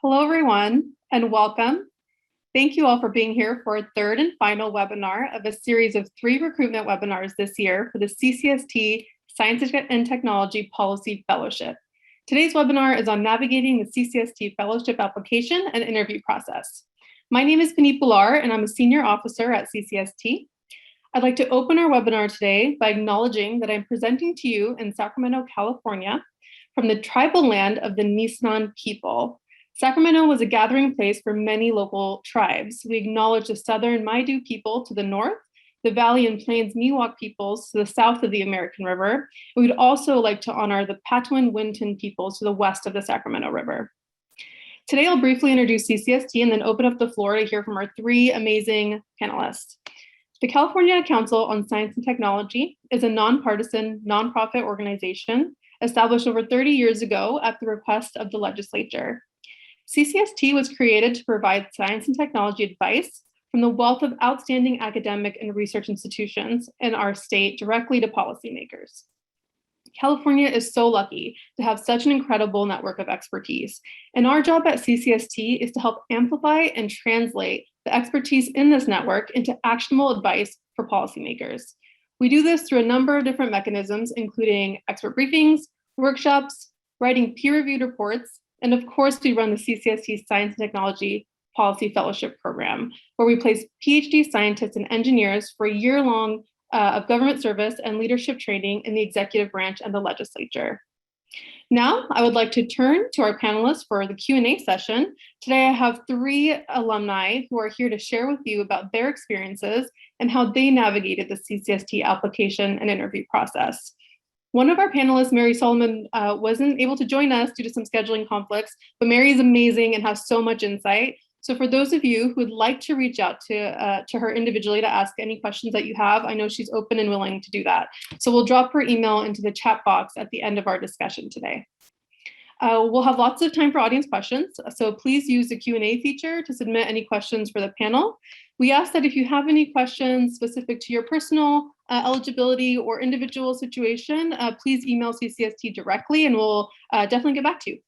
Hello, everyone, and welcome. Thank you all for being here for our third and final webinar of a series of 3 recruitment webinars this year for the CCST Science and Technology Policy Fellowship. Today's webinar is on navigating the CCST Fellowship application and interview process. My name is Puneet, Bhullar, and I'm a senior officer at CCST. I'd like to open our webinar today by acknowledging that I'm presenting to you in Sacramento, California, from the tribal land of the Nisnan people. Sacramento was a gathering place for many local tribes. We acknowledge the Southern Maidu people to the north, the Valley and Plains Miwok peoples to the south of the American River. We'd also like to honor the Patwin Winton peoples to the west of the Sacramento River. Today, I'll briefly introduce CCST and then open up the floor to hear from our 3 amazing panelists. The California Council on Science and Technology is a nonpartisan, nonprofit organization established over 30 years ago at the request of the legislature. CCST was created to provide science and technology advice from the wealth of outstanding academic and research institutions in our state directly to policymakers. California is so lucky to have such an incredible network of expertise, and our job at CCST is to help amplify and translate the expertise in this network into actionable advice for policymakers. We do this through a number of different mechanisms, including expert briefings, workshops, writing peer-reviewed reports, and of course, we run the CCST Science and Technology Policy Fellowship Program, where we place PhD scientists and engineers for a year-long of government service and leadership training in the executive branch and the legislature. Now, I would like to turn to our panelists for the Q&A session. Today, I have 3 alumni who are here to share with you about their experiences and how they navigated the CCST application and interview process. One of our panelists, Mary Solomon, wasn't able to join us due to some scheduling conflicts, but Mary is amazing and has so much insight. So for those of you who would like to reach out to her individually to ask any questions that you have, I know she's open and willing to do that. So we'll drop her email into the chat box at the end of our discussion today. We'll have lots of time for audience questions, so please use the Q&A feature to submit any questions for the panel. We ask that if you have any questions specific to your personal eligibility or individual situation, please email CCST directly and we'll definitely get back to you.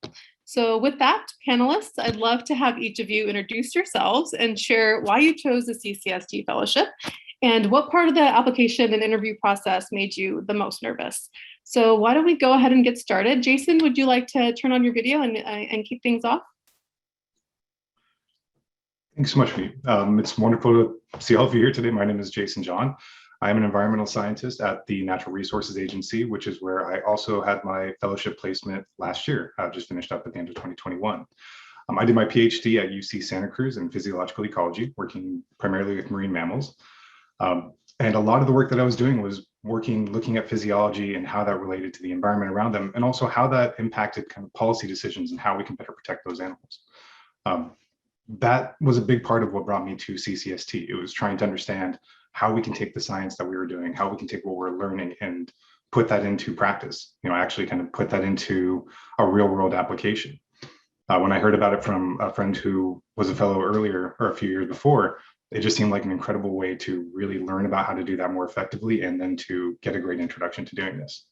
So with that, panelists, I'd love to have each of you introduce yourselves and share why you chose the CCST Fellowship and what part of the application and interview process made you the most nervous. So why don't we go ahead and get started? Jason, would you like to turn on your video and kick things off? Thanks so much, Pete. It's wonderful to see all of you here today. My name is Jason John. I am an environmental scientist at the Natural Resources Agency, which is where I also had my fellowship placement last year. I just finished up at the end of 2021. I did my PhD at UC Santa Cruz in physiological ecology, working primarily with marine mammals. And a lot of the work that I was doing was looking at physiology and how that related to the environment around them, and also how that impacted kind of policy decisions and how we can better protect those animals. That was a big part of what brought me to CCST. It was trying to understand how we can take the science that we were doing, how we can take what we're learning and put that into practice, actually kind of put that into a real world application. When I heard about it from a friend who was a fellow earlier or a few years before, it just seemed like an incredible way to really learn about how to do that more effectively and then to get a great introduction to doing this.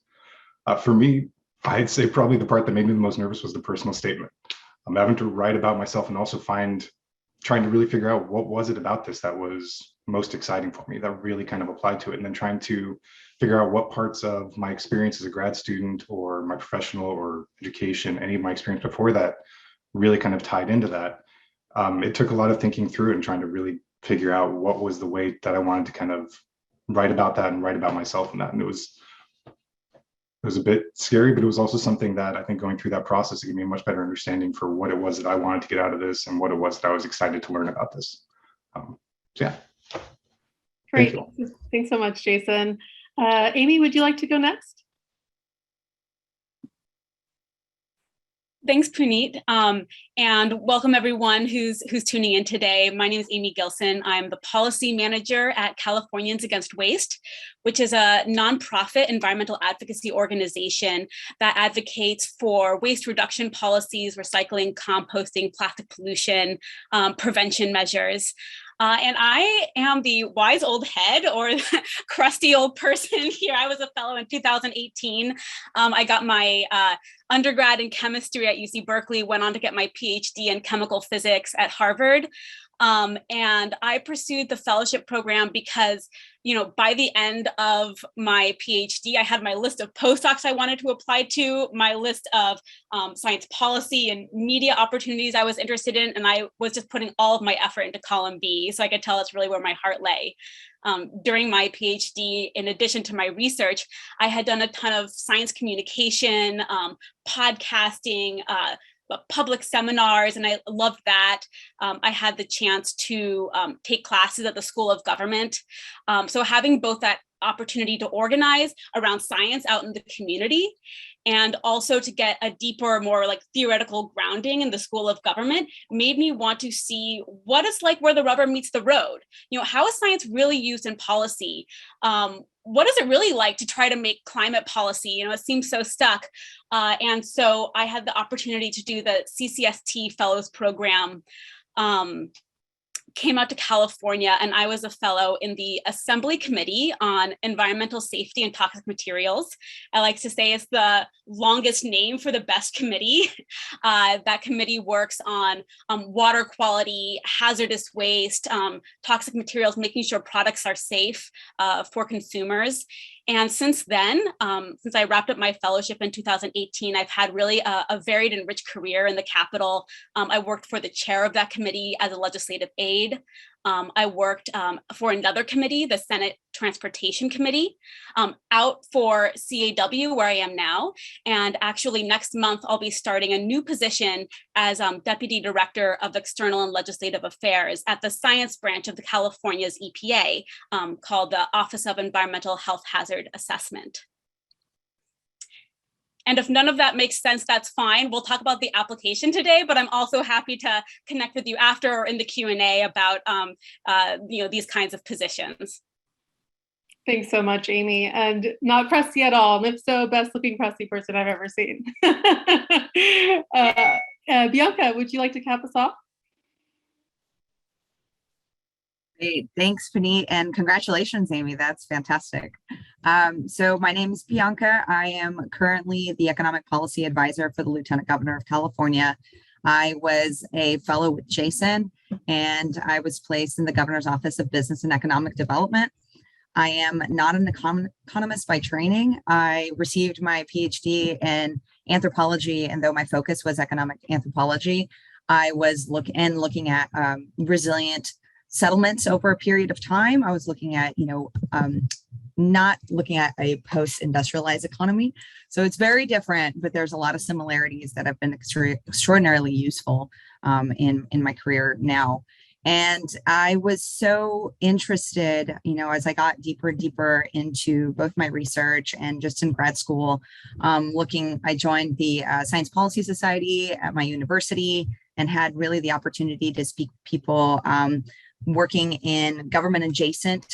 For me, I'd say probably the part that made me the most nervous was the personal statement. I'm having to write about myself and also trying to really figure out what was it about this that was most exciting for me, that really kind of applied to it, and then trying to figure out what parts of my experience as a grad student or my professional or education, any of my experience before that really kind of tied into that. It took a lot of thinking through and trying to really figure out what was the way that I wanted to kind of write about that and write about myself in that. And it was a bit scary, but it was also something that I think going through that process, it gave me a much better understanding for what it was that I wanted to get out of this and what it was that I was excited to learn about this. So yeah. Great. Thanks so much, Jason. Amy, would you like to go next? Thanks, Puneet, and welcome everyone who's tuning in today. My name is Amy Gilson. I'm the policy manager at Californians Against Waste, which is a nonprofit environmental advocacy organization that advocates for waste reduction policies, recycling, composting, plastic pollution, prevention measures. And I am the wise old head or crusty old person here. I was a fellow in 2018. I got my undergrad in chemistry at UC Berkeley, went on to get my PhD in chemical physics at Harvard. And I pursued the fellowship program because, by the end of my PhD, I had my list of postdocs I wanted to apply to, my list of science policy and media opportunities I was interested in, and I was just putting all of my effort into column B. So I could tell it's really where my heart lay. During my PhD, in addition to my research, I had done a ton of science communication, podcasting, public seminars, and I loved that. I had the chance to take classes at the School of Government. So having both that opportunity to organize around science out in the community and also to get a deeper, more like theoretical grounding in the School of Government made me want to see what it's like where the rubber meets the road. How is science really used in policy? What is it really like to try to make climate policy? It seems so stuck. And so I had the opportunity to do the CCST Fellows Program, came out to California, and I was a fellow in the Assembly Committee on Environmental Safety and Toxic Materials. I like to say it's the longest name for the best committee. That committee works on water quality, hazardous waste, toxic materials, making sure products are safe for consumers. And since then, since I wrapped up my fellowship in 2018, I've had really a varied and rich career in the Capitol. I worked for the chair of that committee as a legislative aide. I worked for another committee, the Senate Transportation Committee, out for CAW, where I am now. And actually next month, I'll be starting a new position as Deputy Director of External and Legislative Affairs at the science branch of the California's EPA, called the Office of Environmental Health Hazard Assessment. And if none of that makes sense, that's fine. We'll talk about the application today, but I'm also happy to connect with you after or in the Q&A about these kinds of positions. Thanks so much, Amy. And not crusty at all. And if so, best looking crusty person I've ever seen. Bianca, would you like to cap us off? Great. Thanks, Puneet, and congratulations, Amy. That's fantastic. So my name is Bianca. I am currently the Economic Policy Advisor for the Lieutenant Governor of California. I was a fellow with Jason, and I was placed in the Governor's Office of Business and Economic Development. I am not an economist by training. I received my PhD in anthropology, and though my focus was economic anthropology, I was looking at resilient settlements over a period of time. I was looking at, not looking at a post-industrialized economy. So it's very different, but there's a lot of similarities that have been extraordinarily useful in my career now. And I was so interested, as I got deeper and deeper into both my research and just in grad school, I joined the Science Policy Society at my university and had really the opportunity to speak to people working in government adjacent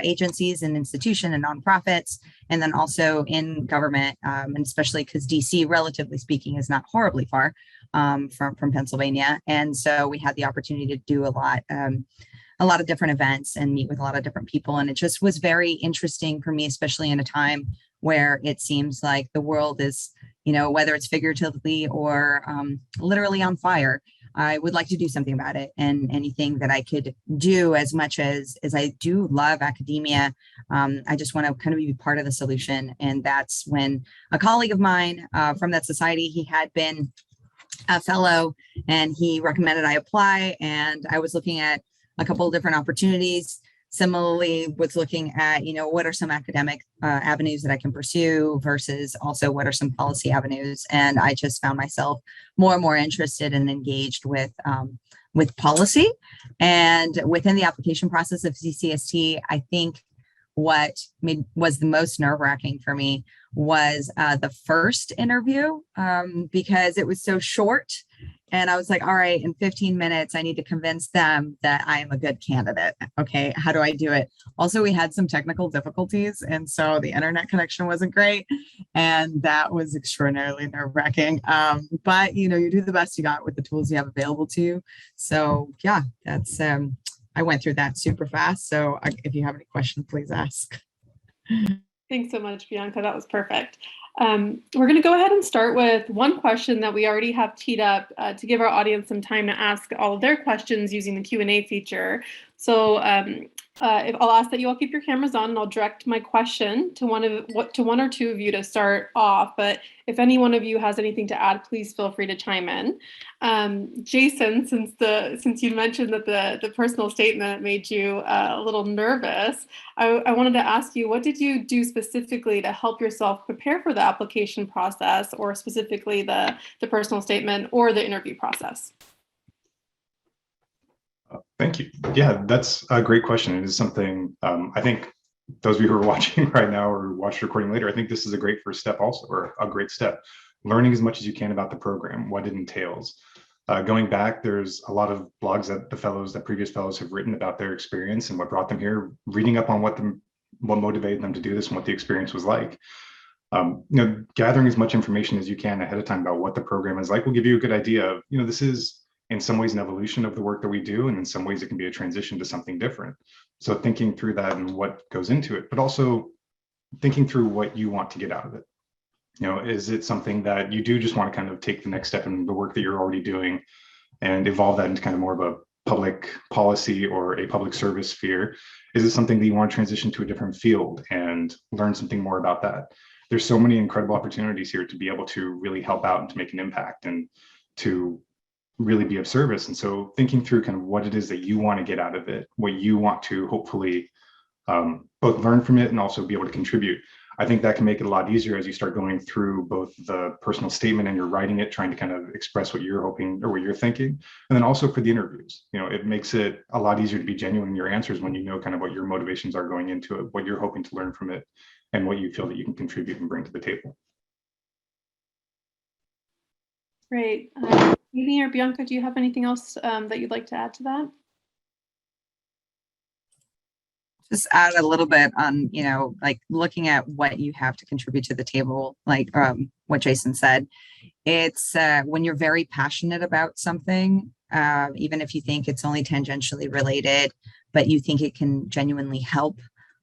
agencies and institutions and nonprofits, and then also in government, and especially because DC, relatively speaking, is not horribly far from Pennsylvania. And so we had the opportunity to do a lot of different events and meet with a lot of different people. And it just was very interesting for me, especially in a time where it seems like the world is, whether it's figuratively or literally on fire. I would like to do something about it, and anything that I could do, as much as I do love academia, I just want to kind of be part of the solution. And that's when a colleague of mine from that society, he had been a fellow, and he recommended I apply, and I was looking at a couple of different opportunities. Similarly, was looking at, what are some academic avenues that I can pursue versus also what are some policy avenues. And I just found myself more and more interested and engaged with policy. And within the application process of CCST, I think what was the most nerve-wracking for me was the first interview, because it was so short. And I was like, all right, in 15 minutes, I need to convince them that I am a good candidate. Okay, how do I do it? Also, we had some technical difficulties, and so the internet connection wasn't great. And that was extraordinarily nerve-wracking. But, you do the best you got with the tools you have available to you. So yeah, that's I went through that super fast. So if you have any questions, please ask. Thanks so much, Bianca. That was perfect. We're going to go ahead and start with one question that we already have teed up to give our audience some time to ask all of their questions using the Q&A feature. So if I'll ask that you all keep your cameras on, and I'll direct my question to one or two of you to start off. But if any one of you has anything to add, please feel free to chime in. Jason, since you mentioned that the personal statement made you a little nervous, I wanted to ask you, what did you do specifically to help yourself prepare for the application process, or specifically the personal statement or the interview process? Thank you. Yeah, that's a great question. It is something I think those of you who are watching right now or watch the recording later, I think this is a great first step also, or a great step. Learning as much as you can about the program, what it entails. Going back, there's a lot of blogs that previous fellows have written about their experience and what brought them here, reading up on what motivated them to do this and what the experience was like. Gathering as much information as you can ahead of time about what the program is like will give you a good idea of, this is in some ways an evolution of the work that we do, and in some ways it can be a transition to something different. So thinking through that and what goes into it, but also thinking through what you want to get out of it. Is it something that you do just want to kind of take the next step in the work that you're already doing and evolve that into kind of more of a public policy or a public service sphere? Is it something that you want to transition to a different field and learn something more about that? There's so many incredible opportunities here to be able to really help out and to make an impact and to really be of service. And so thinking through kind of what it is that you want to get out of it, what you want to hopefully both learn from it and also be able to contribute. I think that can make it a lot easier as you start going through both the personal statement and you're writing it, trying to kind of express what you're hoping or what you're thinking. And then also for the interviews, it makes it a lot easier to be genuine in your answers when you know kind of what your motivations are going into it, what you're hoping to learn from it, and what you feel that you can contribute and bring to the table. Great. Amy or Bianca, do you have anything else that you'd like to add to that? Just add a little bit on, like looking at what you have to contribute to the table, like what Jason said. It's when you're very passionate about something, even if you think it's only tangentially related, but you think it can genuinely help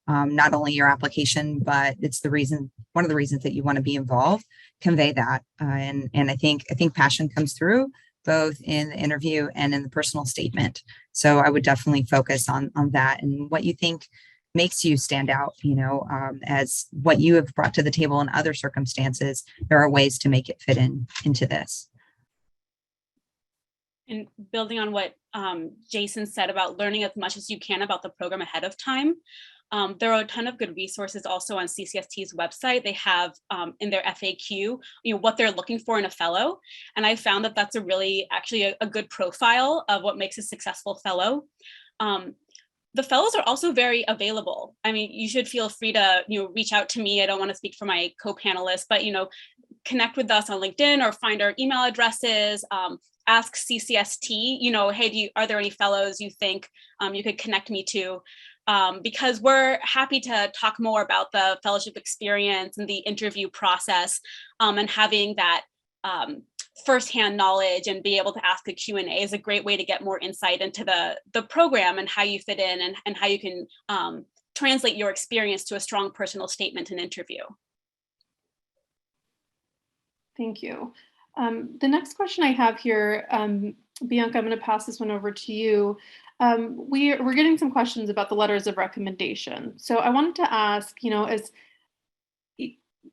not only your application, but it's one of the reasons that you want to be involved, convey that. And I think passion comes through both in the interview and in the personal statement. So I would definitely focus on that and what you think makes you stand out, as what you have brought to the table in other circumstances. There are ways to make it fit into this. And building on what Jason said about learning as much as you can about the program ahead of time, there are a ton of good resources also on CCST's website. They have in their FAQ, what they're looking for in a fellow. And I found that that's actually a good profile of what makes a successful fellow. The fellows are also very available. I mean, you should feel free to, reach out to me. I don't want to speak for my co-panelists, but, connect with us on LinkedIn or find our email addresses. Ask CCST, hey, are there any fellows you think you could connect me to? Because we're happy to talk more about the fellowship experience and the interview process, and having that firsthand knowledge and be able to ask a Q&A is a great way to get more insight into the program and how you fit in and how you can translate your experience to a strong personal statement and interview. Thank you. The next question I have here, Bianca, I'm going to pass this one over to you. We're getting some questions about the letters of recommendation. So I wanted to ask,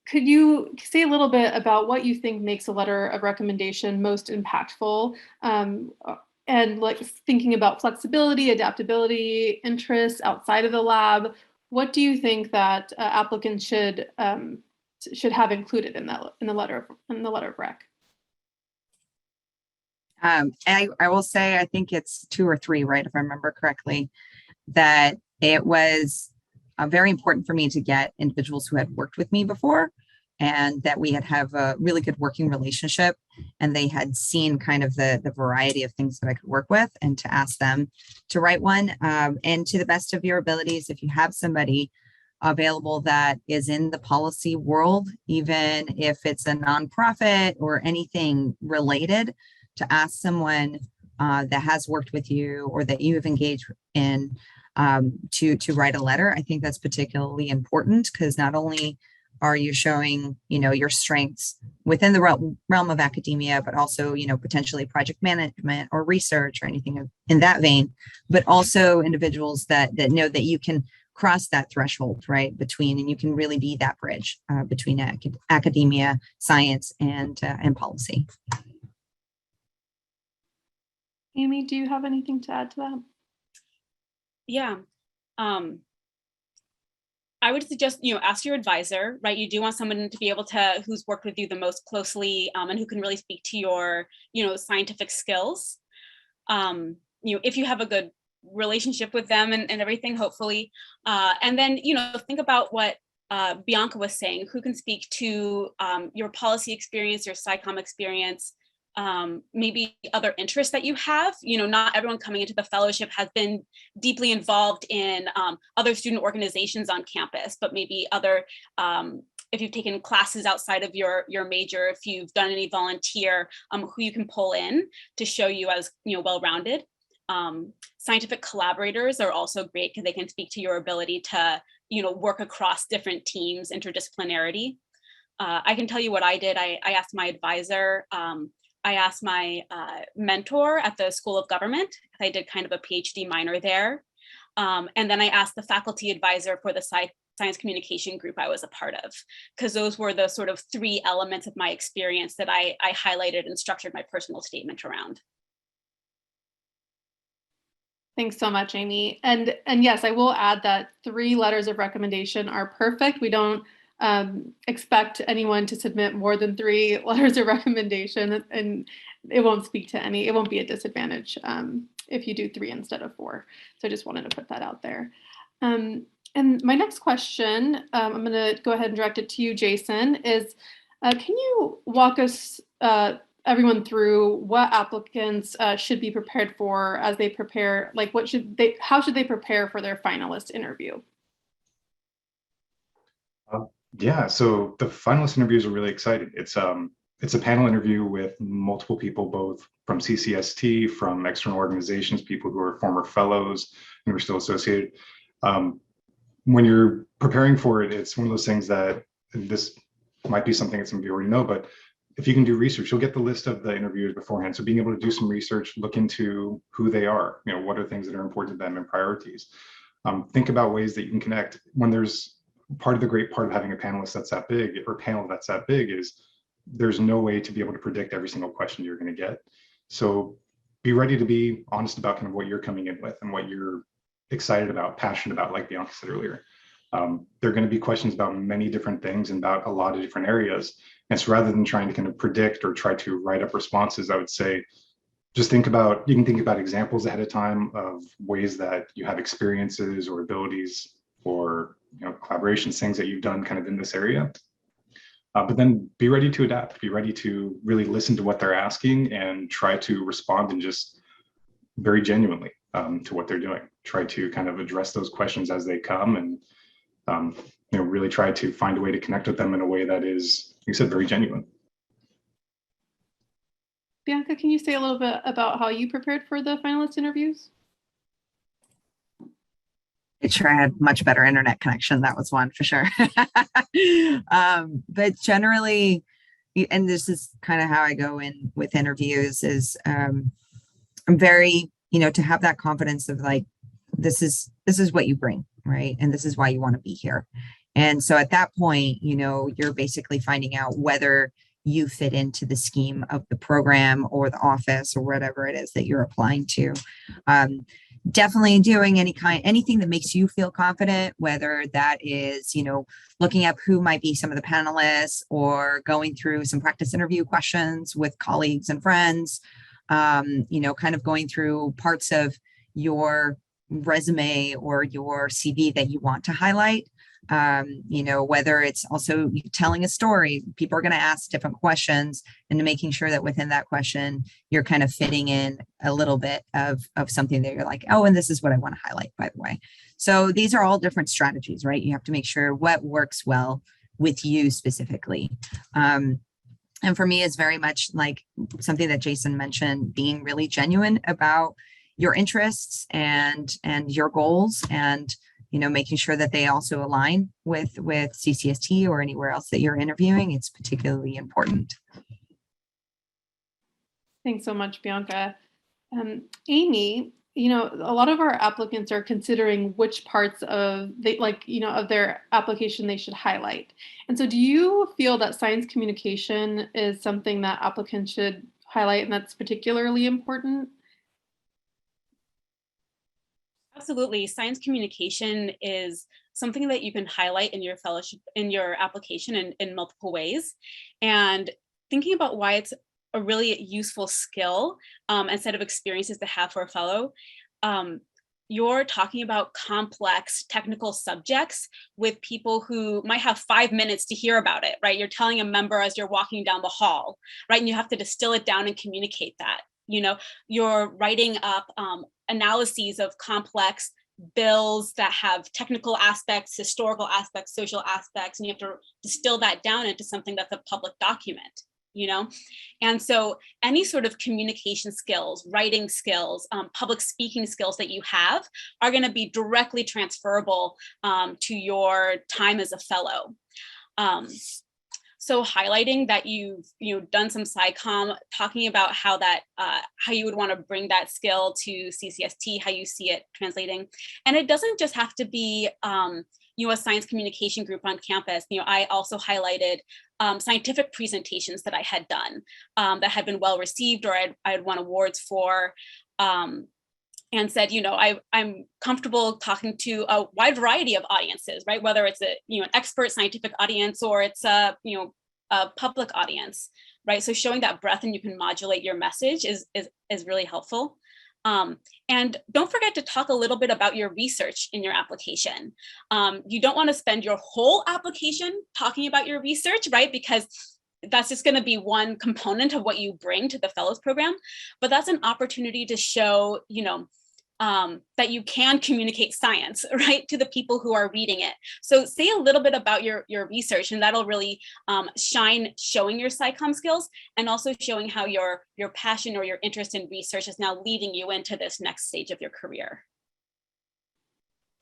could you say a little bit about what you think makes a letter of recommendation most impactful? And like thinking about flexibility, adaptability, interests outside of the lab, what do you think that applicants should have included in the letter of rec? I will say, I think it's 2 or 3, right? If I remember correctly, that it was very important for me to get individuals who had worked with me before and that we have a really good working relationship and they had seen kind of the variety of things that I could work with, and to ask them to write one. And to the best of your abilities, if you have somebody available that is in the policy world, even if it's a nonprofit or anything related, to ask someone that has worked with you or that you have engaged in to write a letter. I think that's particularly important because not only are you showing, your strengths within the realm of academia, but also, potentially project management or research or anything in that vein, but also individuals that know that you can cross that threshold, right, between, and you can really be that bridge between academia, science, and policy. Amy, do you have anything to add to that? Yeah. I would suggest, ask your advisor, right? You do want someone to be able to, who's worked with you the most closely and who can really speak to your, scientific skills. If you have a good relationship with them and everything, hopefully. And then, think about what Bianca was saying, who can speak to your policy experience, your SciComm experience, maybe other interests that you have. Not everyone coming into the fellowship has been deeply involved in other student organizations on campus, but maybe other, if you've taken classes outside of your major, if you've done any volunteer, who you can pull in to show you as, well-rounded. Scientific collaborators are also great because they can speak to your ability to, work across different teams, interdisciplinarity. I can tell you what I did. I asked my advisor, I asked my mentor at the School of Government. I did kind of a PhD minor there. And then I asked the faculty advisor for the science communication group I was a part of, because those were the sort of 3 elements of my experience that I highlighted and structured my personal statement around. Thanks so much, Amy. And yes, I will add that 3 letters of recommendation are perfect. We don't expect anyone to submit more than 3 letters of recommendation, and it won't speak to any, it won't be a disadvantage if you do 3 instead of 4. So I just wanted to put that out there. And my next question, I'm going to go ahead and direct it to you, Jason, is can you walk us, everyone through what applicants should be prepared for as they prepare, like how should they prepare for their finalist interview? Yeah, so the finalist interviews are really exciting. It's a panel interview with multiple people, both from CCST, from external organizations, people who are former fellows and who are still associated. When you're preparing for it, it's one of those things that, this might be something that some of you already know, but if you can do research, you'll get the list of the interviewers beforehand. So being able to do some research, look into who they are, what are things that are important to them and priorities. Think about ways that you can connect. When there's part of the great part of having a panelist that's that big, or panel that's that big, is there's no way to be able to predict every single question you're going to get. So be ready to be honest about kind of what you're coming in with and what you're excited about, passionate about, like Bianca said earlier. There are going to be questions about many different things and about a lot of different areas. And so rather than trying to kind of predict or try to write up responses, I would say just you can think about examples ahead of time of ways that you have experiences or abilities or collaborations, things that you've done kind of in this area. But then be ready to adapt, be ready to really listen to what they're asking and try to respond and just very genuinely to what they're doing. Try to kind of address those questions as they come and really try to find a way to connect with them in a way that is, like you said, very genuine. Bianca, can you say a little bit about how you prepared for the finalist interviews? Sure, I had much better internet connection. That was one for sure. But generally, and this is kind of how I go in with interviews, is I'm very, to have that confidence of like, this is what you bring, right? And this is why you want to be here. And so at that point, you're basically finding out whether you fit into the scheme of the program or the office or whatever it is that you're applying to. Definitely doing anything that makes you feel confident, whether that is, looking up who might be some of the panelists or going through some practice interview questions with colleagues and friends, kind of going through parts of your resume or your CV that you want to highlight. Whether it's also telling a story, people are going to ask different questions, and making sure that within that question, you're kind of fitting in a little bit of something that you're like, oh, and this is what I want to highlight, by the way. So these are all different strategies, right? You have to make sure what works well with you specifically. And for me, it's very much like something that Jason mentioned, being really genuine about your interests and your goals, and making sure that they also align with CCST or anywhere else that you're interviewing. It's particularly important. Thanks so much, Bianca. Amy, a lot of our applicants are considering which parts of of their application they should highlight. And so do you feel that science communication is something that applicants should highlight and that's particularly important? Absolutely. Science communication is something that you can highlight in your fellowship, in your application in multiple ways. And thinking about why it's a really useful skill and set of experiences to have for a fellow, you're talking about complex technical subjects with people who might have 5 minutes to hear about it, right? You're telling a member as you're walking down the hall, right? And you have to distill it down and communicate that. You're writing up analyses of complex bills that have technical aspects, historical aspects, social aspects, and you have to distill that down into something that's a public document. And so any sort of communication skills, writing skills, public speaking skills that you have are going to be directly transferable to your time as a fellow. So highlighting that you've done some SciComm, talking about how you would want to bring that skill to CCST, how you see it translating. And it doesn't just have to be a science communication group on campus. I also highlighted scientific presentations that I had done that had been well received or I had won awards for, and said, I'm comfortable talking to a wide variety of audiences, right? Whether it's an expert scientific audience or it's a public audience, right? So showing that breadth and you can modulate your message is really helpful. And don't forget to talk a little bit about your research in your application. You don't want to spend your whole application talking about your research, right? Because that's just going to be one component of what you bring to the fellows program. But that's an opportunity to show, that you can communicate science, right, to the people who are reading it. So say a little bit about your research, and that'll really shine showing your SciComm skills and also showing how your passion or your interest in research is now leading you into this next stage of your career.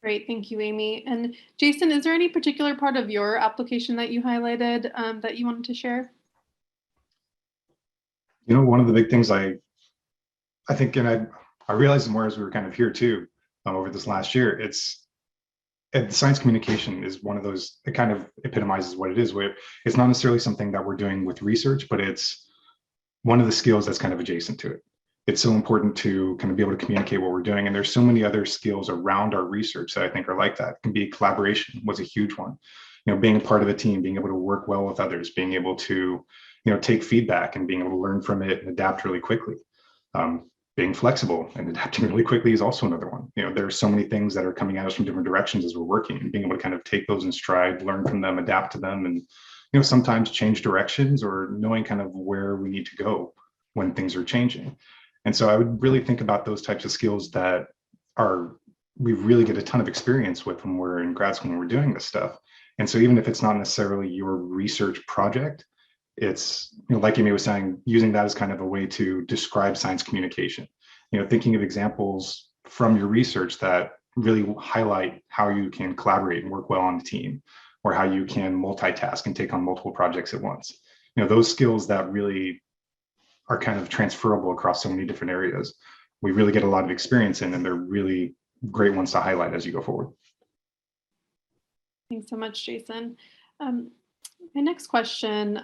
Great, thank you, Amy. And Jason, is there any particular part of your application that you highlighted that you wanted to share? One of the big things I think, and I realized more as we were kind of here too, over this last year, science communication is one of those, it kind of epitomizes what it is, where it's not necessarily something that we're doing with research, but it's one of the skills that's kind of adjacent to it. It's so important to kind of be able to communicate what we're doing. And there's so many other skills around our research that I think are like that. It can be collaboration was a huge one. Being a part of a team, being able to work well with others, being able to, take feedback and being able to learn from it and adapt really quickly. Being flexible and adapting really quickly is also another one. There are so many things that are coming at us from different directions as we're working, and being able to kind of take those in stride, learn from them, adapt to them, and sometimes change directions or knowing kind of where we need to go when things are changing. And so I would really think about those types of skills that we really get a ton of experience with when we're in grad school and we're doing this stuff. And so even if it's not necessarily your research project, it's, like Amy was saying, using that as kind of a way to describe science communication, thinking of examples from your research that really highlight how you can collaborate and work well on the team, or how you can multitask and take on multiple projects at once. Those skills that really are kind of transferable across so many different areas, we really get a lot of experience in, and they're really great ones to highlight as you go forward. Thanks so much, Jason. My next question,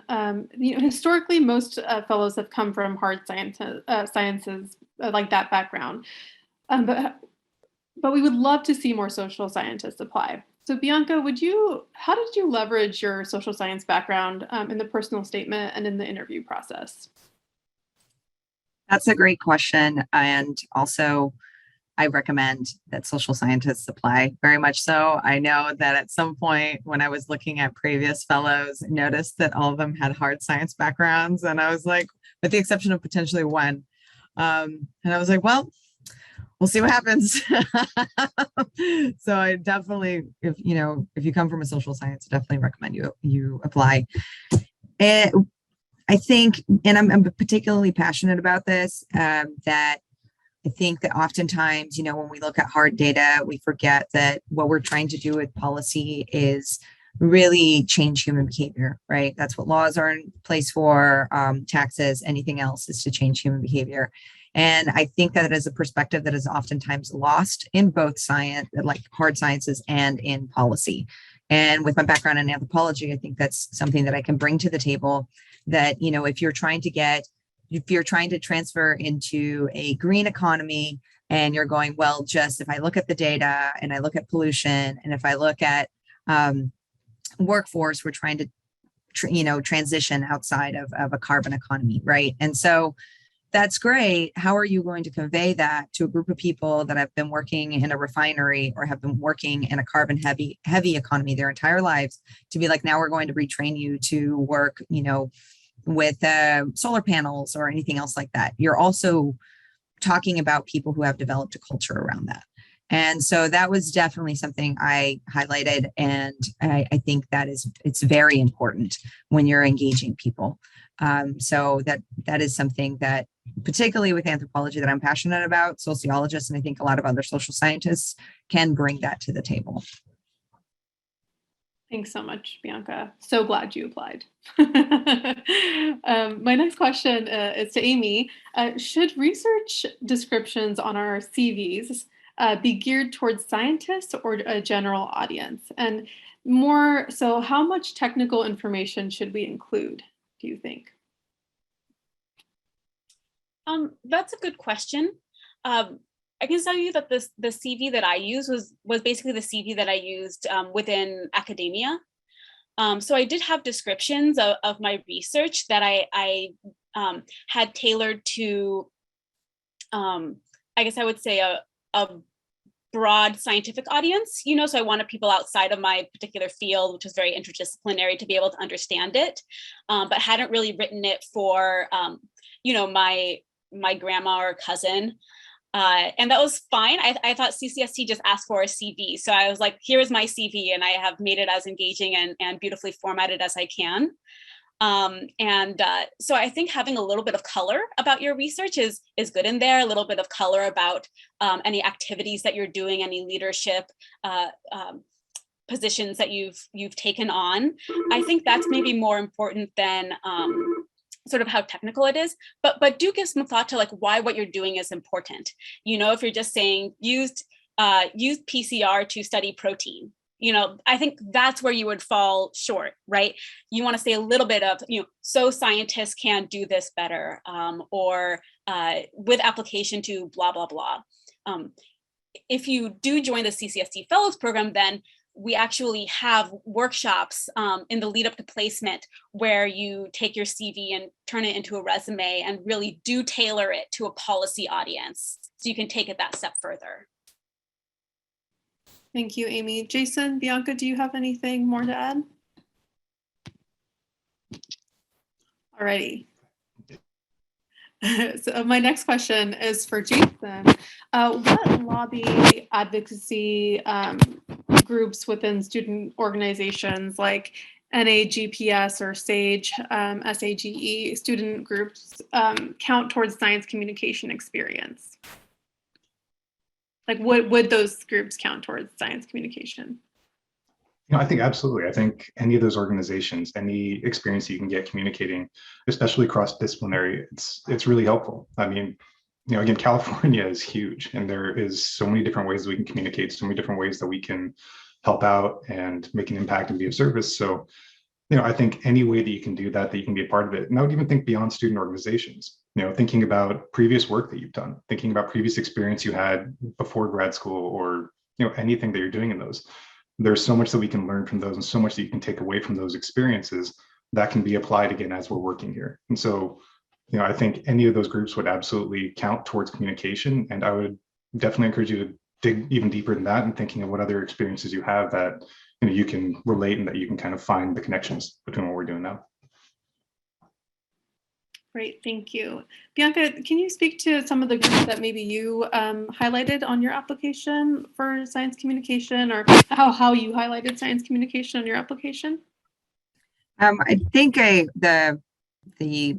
historically, most fellows have come from hard sciences, like that background, but we would love to see more social scientists apply. So Bianca, how did you leverage your social science background in the personal statement and in the interview process? That's a great question. And also, I recommend that social scientists apply, very much so. I know that at some point when I was looking at previous fellows, I noticed that all of them had hard science backgrounds. And I was like, with the exception of potentially one. And I was like, well, we'll see what happens. So I definitely, if you come from a social science, I definitely recommend you apply. I think, and I'm particularly passionate about this, that I think that oftentimes, when we look at hard data, we forget that what we're trying to do with policy is really change human behavior, right? That's what laws are in place for, taxes, anything else is to change human behavior. And I think that is a perspective that is oftentimes lost in both science, like hard sciences, and in policy. And with my background in anthropology, I think that's something that I can bring to the table, that, if you're trying to transfer into a green economy and you're going, well, just if I look at the data and I look at pollution and if I look at workforce, we're trying to, transition outside of a carbon economy, right? And so that's great. How are you going to convey that to a group of people that have been working in a refinery or have been working in a carbon heavy economy their entire lives, to be like, now we're going to retrain you to work, with solar panels or anything else like that? You're also talking about people who have developed a culture around that. And so that was definitely something I highlighted. And I think it's very important when you're engaging people. So that is something that, particularly with anthropology, that I'm passionate about. Sociologists, and I think a lot of other social scientists, can bring that to the table. Thanks so much, Bianca. So glad you applied. My next question is to Amy. Should research descriptions on our CVs be geared towards scientists or a general audience? And more so, how much technical information should we include, do you think? That's a good question. I can tell you that the CV that I used was basically the CV that I used within academia. So I did have descriptions of my research that I had tailored to, I guess I would say a broad scientific audience, so I wanted people outside of my particular field, which was very interdisciplinary, to be able to understand it, but hadn't really written it for, my grandma or cousin. And that was fine. I thought CCST just asked for a CV. So I was like, here is my CV, and I have made it as engaging and beautifully formatted as I can. So I think having a little bit of color about your research is good in there, a little bit of color about any activities that you're doing, any leadership positions that you've taken on. I think that's maybe more important than sort of how technical it is, but do give some thought to like why what you're doing is important. If you're just saying used PCR to study protein, I think that's where you would fall short, right? You want to say a little bit of, so scientists can do this better, or with application to blah, blah, blah. If you do join the CCST Fellows program, then we actually have workshops in the lead up to placement where you take your CV and turn it into a resume and really do tailor it to a policy audience, so you can take it that step further. Thank you, Amy. Jason, Bianca, do you have anything more to add? Alrighty. So my next question is for Jason. What lobby advocacy groups within student organizations like NAGPS or SAGE, SAGE student groups count towards science communication experience? Like, would those groups count towards science communication? I think absolutely. I think any of those organizations, any experience you can get communicating, especially cross-disciplinary, it's really helpful. I mean, again, California is huge, and there is so many different ways that we can communicate, so many different ways that we can help out and make an impact and be of service. So, I think any way that you can do that, that you can be a part of it. And I would even think beyond student organizations, thinking about previous work that you've done, thinking about previous experience you had before grad school, or, anything that you're doing in those. There's so much that we can learn from those, and so much that you can take away from those experiences that can be applied again as we're working here. And so, I think any of those groups would absolutely count towards communication. And I would definitely encourage you to dig even deeper than that and thinking of what other experiences you have that you can relate and that you can kind of find the connections between what we're doing now. Great, thank you. Bianca, can you speak to some of the groups that maybe you highlighted on your application for science communication, or how you highlighted science communication on your application? I think the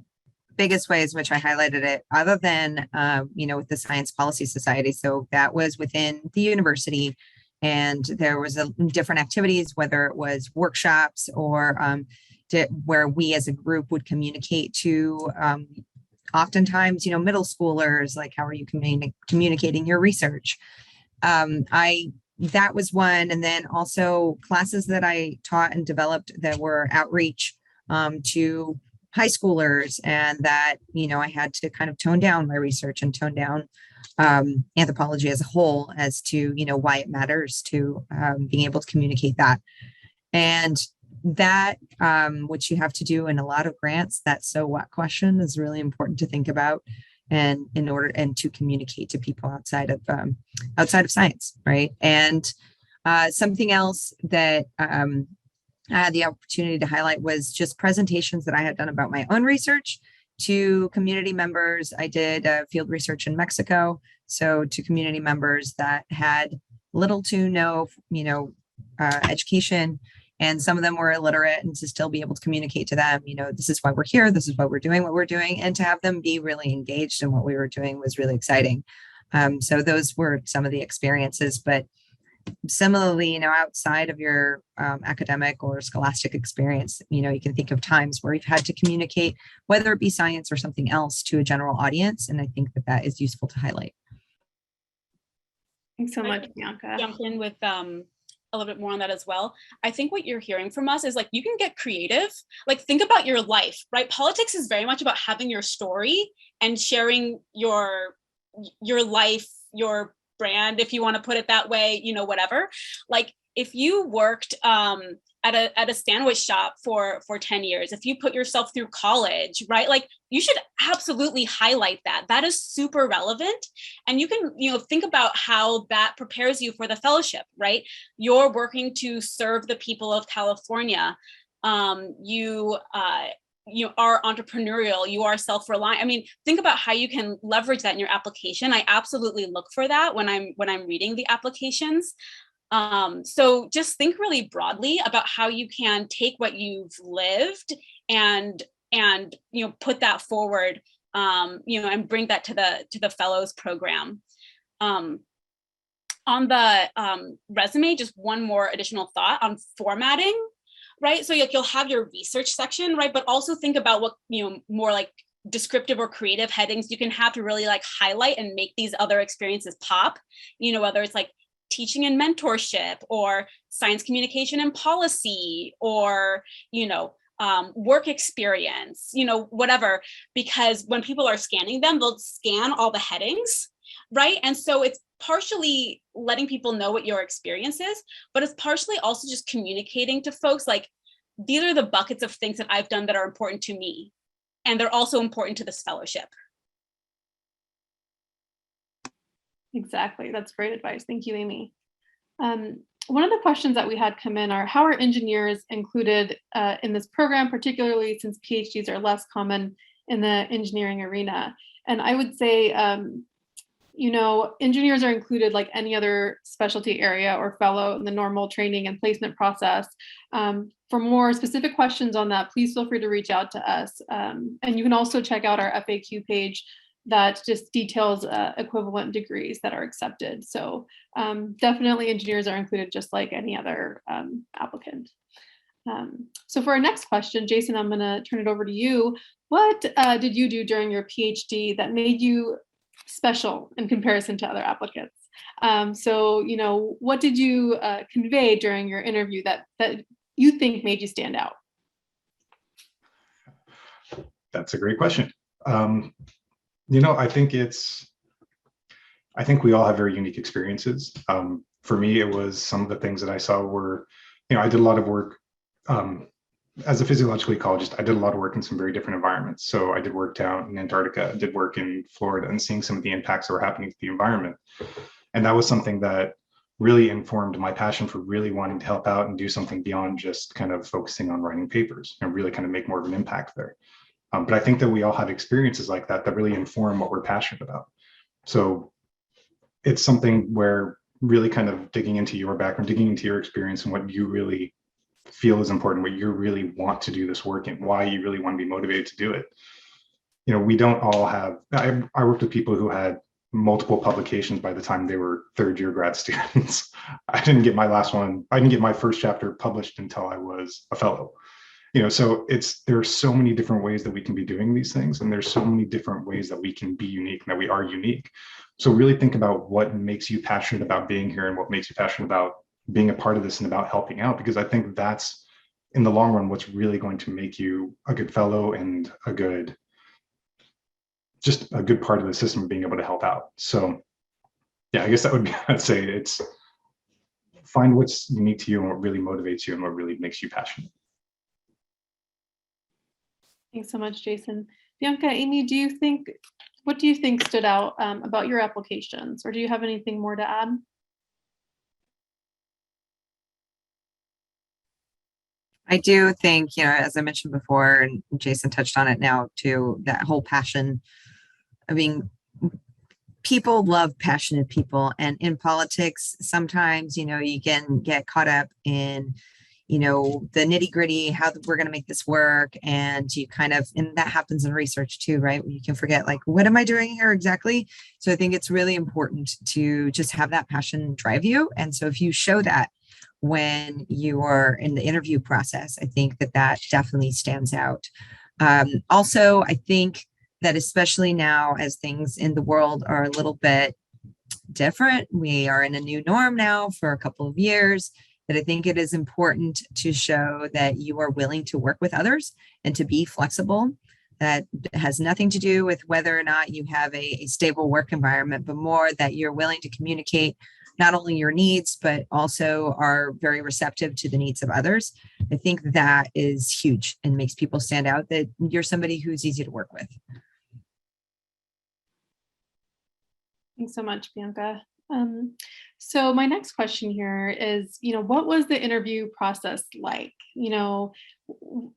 biggest ways which I highlighted it, other than, with the Science Policy Society. So that was within the university, and there was different activities, whether it was workshops or where we as a group would communicate to oftentimes, middle schoolers, like, how are you communicating your research? That was one. And then also classes that I taught and developed that were outreach to high schoolers, and that, I had to kind of tone down my research and tone down anthropology as a whole as to, why it matters to being able to communicate that. And that, which you have to do in a lot of grants, that so what question is really important to think about, and in order and to communicate to people outside of science, right? And something else that I had the opportunity to highlight was just presentations that I had done about my own research to community members. I did field research in Mexico, so to community members that had little to no, education, and some of them were illiterate, and to still be able to communicate to them, this is why we're here, this is why we're doing what we're doing, and to have them be really engaged in what we were doing was really exciting. So those were some of the experiences. But similarly, outside of your academic or scholastic experience, you can think of times where you've had to communicate, whether it be science or something else, to a general audience. And I think that is useful to highlight. Thanks so much, Bianca. Jump in with a little bit more on that as well. I think what you're hearing from us is, like, you can get creative. Like, think about your life, right? Politics is very much about having your story and sharing your life, your brand, if you want to put it that way, whatever. Like, if you worked at a sandwich shop for 10 years, if you put yourself through college, right? Like, you should absolutely highlight that. That is super relevant. And you can, think about how that prepares you for the fellowship, right? You're working to serve the people of California. You are entrepreneurial, you are self-reliant. I mean, think about how you can leverage that in your application. I absolutely look for that when I'm reading the applications. So just think really broadly about how you can take what you've lived and put that forward, and bring that to the fellows program. On the resume, just one more additional thought on formatting. Right. So you'll have your research section, right? But also think about what, more like descriptive or creative headings you can have to really like highlight and make these other experiences pop, whether it's like teaching and mentorship, or science communication and policy, or, work experience, whatever, because when people are scanning them, they'll scan all the headings, right? And so it's partially letting people know what your experience is, but it's partially also just communicating to folks, like, these are the buckets of things that I've done that are important to me, and they're also important to this fellowship. Exactly. That's great advice. Thank you, Amy. One of the questions that we had come in are, how are engineers included in this program, particularly since PhDs are less common in the engineering arena? And I would say, engineers are included like any other specialty area or fellow in the normal training and placement process. For more specific questions on that, please feel free to reach out to us. And you can also check out our FAQ page that just details equivalent degrees that are accepted. So definitely engineers are included just like any other applicant. So for our next question, Jason, I'm gonna turn it over to you. What did you do during your PhD that made you special in comparison to other applicants? So, what did you convey during your interview that you think made you stand out? That's a great question. I think we all have very unique experiences. For me, it was some of the things that I saw were, I did a lot of work as a physiological ecologist. I did a lot of work in some very different environments. So I did work down in Antarctica, I did work in Florida, and seeing some of the impacts that were happening to the environment. And that was something that really informed my passion for really wanting to help out and do something beyond just kind of focusing on writing papers and really kind of make more of an impact there. But I think that we all have experiences like that really inform what we're passionate about. So it's something where really kind of digging into your background, digging into your experience and what you really feel is important, what you really want to do this work in, why you really want to be motivated to do it. We don't all have, I worked with people who had multiple publications by the time they were third year grad students. I didn't get my first chapter published until I was a fellow. So there are so many different ways that we can be doing these things, and there's so many different ways that we can be unique and that we are unique. So really think about what makes you passionate about being here and what makes you passionate about being a part of this and about helping out, because I think that's, in the long run, what's really going to make you a good fellow and just a good part of the system of being able to help out. So yeah, I guess that would be, I'd say it's find what's unique to you and what really motivates you and what really makes you passionate. Thanks so much, Jason. Bianca, Amy, what do you think stood out about your applications, or do you have anything more to add? I do think, as I mentioned before, and Jason touched on it now too, that whole passion. I mean, people love passionate people, and in politics, sometimes, you can get caught up in, the nitty gritty, how we're going to make this work. And and that happens in research too, right? You can forget, like, what am I doing here exactly? So I think it's really important to just have that passion drive you. And so if you show that when you are in the interview process, I think that definitely stands out. Also, I think that especially now, as things in the world are a little bit different, we are in a new norm now for a couple of years, that I think it is important to show that you are willing to work with others and to be flexible. That has nothing to do with whether or not you have a stable work environment, but more that you're willing to communicate not only your needs, but also are very receptive to the needs of others. I think that is huge and makes people stand out, that you're somebody who's easy to work with. Thanks so much, Bianca. So my next question here is, what was the interview process like? Who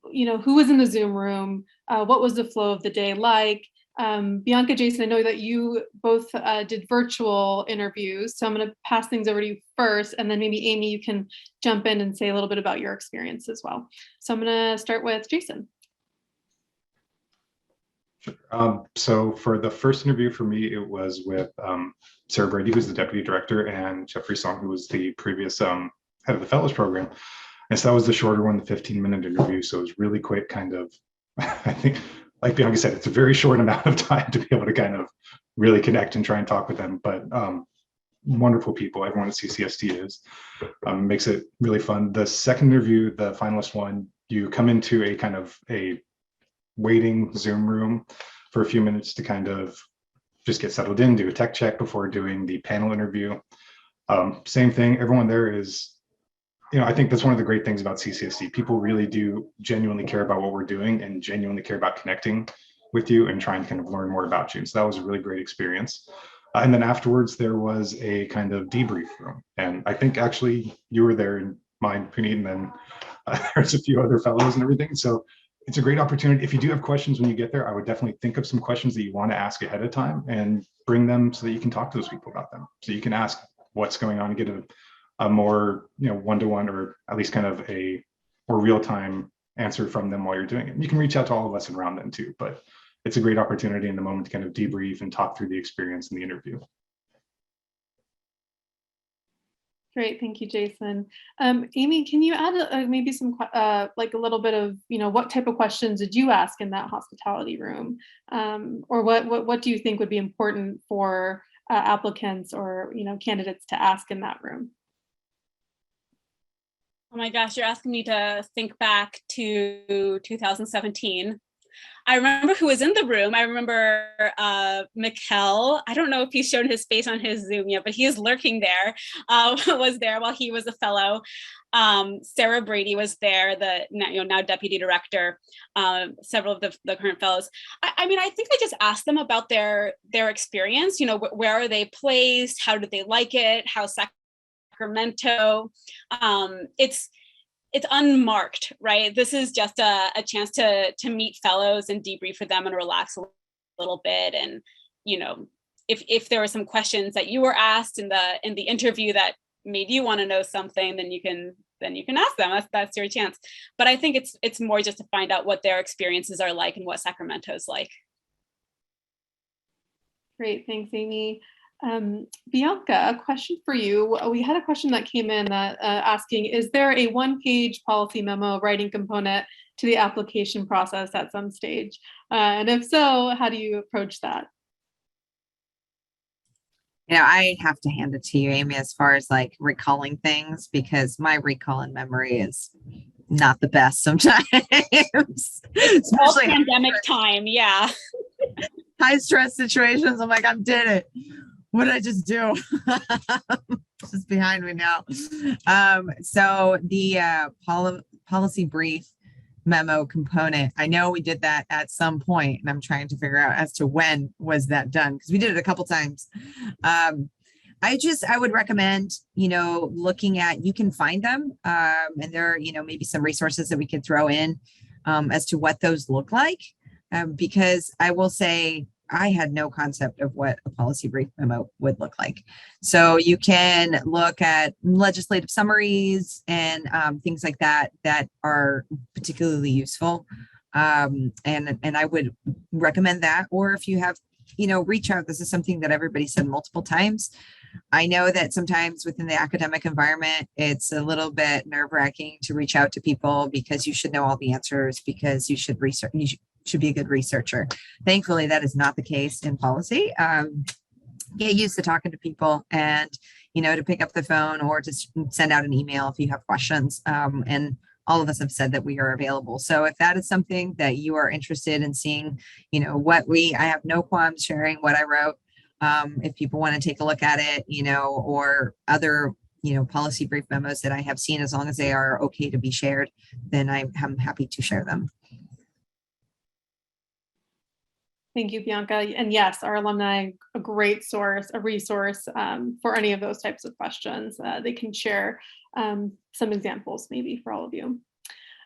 was in the Zoom room? What was the flow of the day like? Bianca, Jason, I know that you both did virtual interviews, so I'm going to pass things over to you first, and then maybe Amy, you can jump in and say a little bit about your experience as well. So I'm going to start with Jason. So for the first interview for me, it was with Sarah Brady, who's the deputy director, and Jeffrey Song, who was the previous head of the fellows program. And so that was the shorter one, the 15-minute interview. So it was really quick, kind of, I think, like Bianca said, it's a very short amount of time to be able to kind of really connect and try and talk with them. But wonderful people, everyone at CCST is. Makes it really fun. The second interview, the finalist one, you come into a kind of a waiting Zoom room for a few minutes to kind of just get settled in, do a tech check before doing the panel interview. Same thing, everyone there is, I think that's one of the great things about CCST. People really do genuinely care about what we're doing and genuinely care about connecting with you and trying to kind of learn more about you. So that was a really great experience. And then afterwards, there was a kind of debrief room. And I think actually you were there in mine, Puneet, and then there's a few other fellows and everything. So it's a great opportunity. If you do have questions when you get there, I would definitely think of some questions that you want to ask ahead of time and bring them so that you can talk to those people about them. So you can ask what's going on and get a more, one-to-one, or at least kind of a more real-time answer from them while you're doing it. And you can reach out to all of us around them too, but it's a great opportunity in the moment to kind of debrief and talk through the experience in the interview. Great, thank you, Jason. Amy, can you add maybe some, like a little bit of, what type of questions did you ask in that hospitality room? Or what do you think would be important for applicants or, candidates to ask in that room? Oh my gosh, you're asking me to think back to 2017. I remember who was in the room. I remember Mikkel. I don't know if he's shown his face on his Zoom yet, but he is lurking there, was there while he was a fellow. Sarah Brady was there, the now deputy director, several of the current fellows. I mean, I think I just asked them about their experience, where are they placed? How did they like it? How Sacramento? It's unmarked, right? This is just a chance to meet fellows and debrief with them and relax a little bit. And, if there were some questions that you were asked in the interview that made you want to know something, then you can then you can ask them. That's your chance. But I think it's more just to find out what their experiences are like and what Sacramento's like. Great, thanks, Amy. Bianca, a question for you. We had a question that came in that asking, is there a one-page policy memo writing component to the application process at some stage? And if so, how do you approach that? I have to hand it to you, Amy, as far as like recalling things, because my recall and memory is not the best sometimes. Especially pandemic time, yeah. High stress situations. I'm like, I did it. What did I just do? It's just behind me now. So the policy brief memo component, I know we did that at some point, and I'm trying to figure out as to when was that done, because we did it a couple times. I would recommend, looking at, you can find them, and there are, maybe some resources that we could throw in as to what those look like, because I will say I had no concept of what a policy brief memo would look like. So you can look at legislative summaries and things like that that are particularly useful. And I would recommend that. Or if you have, reach out. This is something that everybody said multiple times. I know that sometimes within the academic environment, it's a little bit nerve-wracking to reach out to people because you should know all the answers, because you should research. Should be a good researcher. Thankfully, that is not the case in policy. Get used to talking to people and, to pick up the phone or to send out an email if you have questions. And all of us have said that we are available. So if that is something that you are interested in seeing, I have no qualms sharing what I wrote. If people want to take a look at it, or other, policy brief memos that I have seen, as long as they are okay to be shared, then I'm happy to share them. Thank you, Bianca. And yes, our alumni, a great source, a resource for any of those types of questions. They can share some examples maybe for all of you.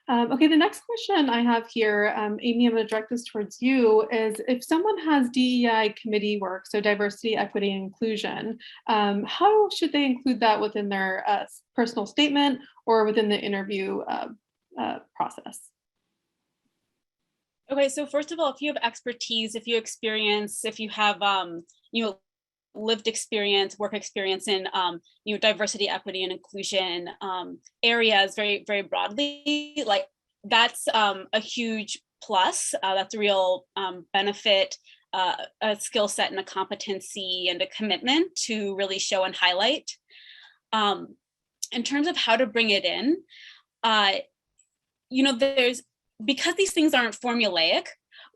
Okay, the next question I have here, Amy, I'm going to direct this towards you, is if someone has DEI committee work, so diversity, equity, and inclusion, how should they include that within their personal statement or within the interview process? Okay, so first of all, if you have expertise, if you experience, if you have, lived experience, work experience in, diversity, equity, and inclusion areas very, very broadly, like that's a huge plus. That's a real benefit, a skill set and a competency and a commitment to really show and highlight. In terms of how to bring it in, because these things aren't formulaic,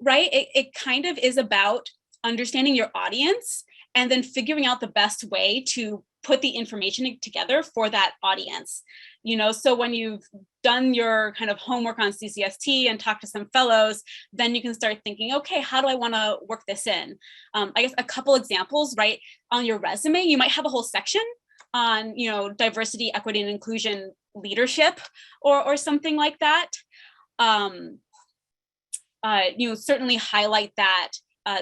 right? It kind of is about understanding your audience and then figuring out the best way to put the information together for that audience. So when you've done your kind of homework on CCST and talked to some fellows, then you can start thinking, okay, how do I want to work this in? I guess a couple examples, right? On your resume, you might have a whole section on, diversity, equity, and inclusion leadership or something like that. Certainly highlight that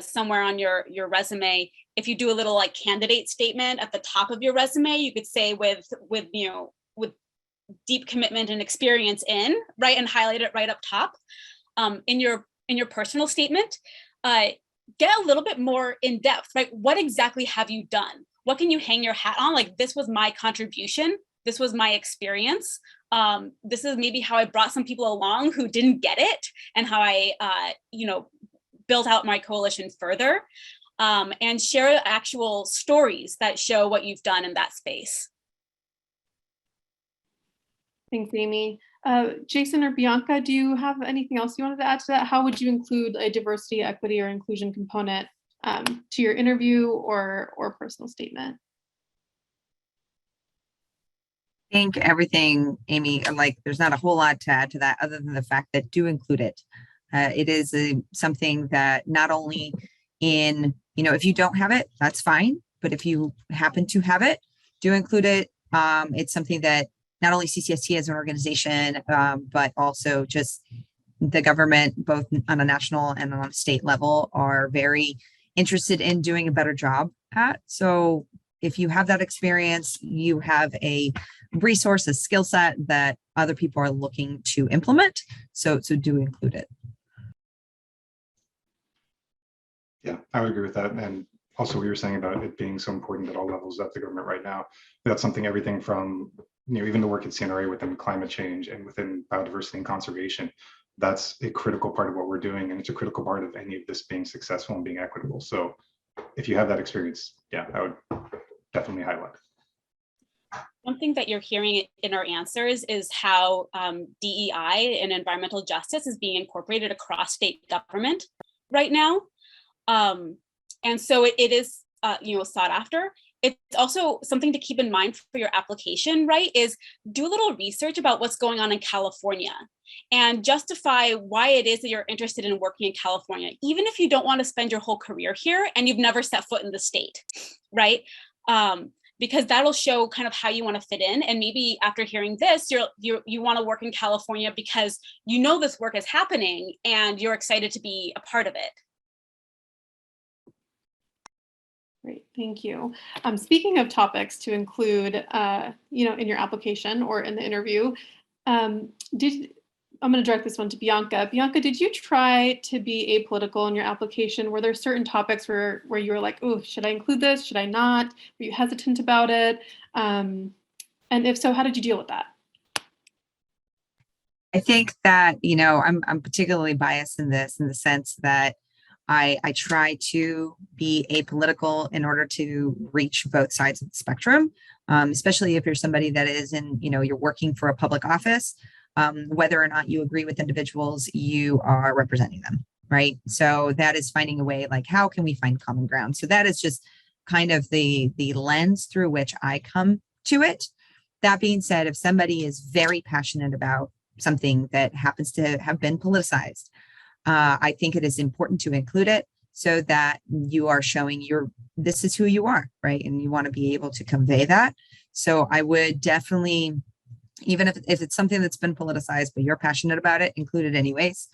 somewhere on your resume. If you do a little like candidate statement at the top of your resume, you could say with deep commitment and experience in, right, and highlight it right up top. In your personal statement, get a little bit more in depth, right? What exactly have you done? What can you hang your hat on? Like, this was my contribution. This was my experience. This is maybe how I brought some people along who didn't get it, and how I, built out my coalition further, and share actual stories that show what you've done in that space. Thanks, Amy. Jason or Bianca, do you have anything else you wanted to add to that? How would you include a diversity, equity, or inclusion component to your interview or personal statement? I think everything, Amy, like there's not a whole lot to add to that other than the fact that do include it. It is something that not only in, if you don't have it, that's fine. But if you happen to have it, do include it. It's something that not only CCST as an organization, but also just the government, both on a national and on a state level, are very interested in doing a better job at. So if you have that experience, you have a resource, a skill set that other people are looking to implement. So do include it. Yeah, I would agree with that. And also we were saying about it being so important at all levels of the government right now. That's something, everything from, even the work at CNRA within climate change and within biodiversity and conservation, that's a critical part of what we're doing. And it's a critical part of any of this being successful and being equitable. So if you have that experience, yeah, I would definitely highlight. One thing that you're hearing in our answers is how DEI and environmental justice is being incorporated across state government right now. And so it is, sought after. It's also something to keep in mind for your application, right? Is do a little research about what's going on in California and justify why it is that you're interested in working in California, even if you don't want to spend your whole career here and you've never set foot in the state, right? Because that'll show kind of how you want to fit in. And maybe after hearing this, you want to work in California because you know this work is happening and you're excited to be a part of it. Great, thank you. Speaking of topics to include, in your application or in the interview, I'm going to direct this one to Bianca. Bianca, did you try to be apolitical in your application? Were there certain topics where you were like, oh, should I include this? Should I not? Were you hesitant about it? And if so, how did you deal with that? I think that, I'm particularly biased in this, in the sense that I try to be apolitical in order to reach both sides of the spectrum, especially if you're somebody that is in, you're working for a public office, whether or not you agree with individuals, you are representing them, right? So that is finding a way, like, how can we find common ground? So that is just kind of the lens through which I come to it. That being said, if somebody is very passionate about something that happens to have been politicized, I think it is important to include it so that you are showing this is who you are, right? And you want to be able to convey that. So I would definitely, even if it's something that's been politicized, but you're passionate about it, include it anyways.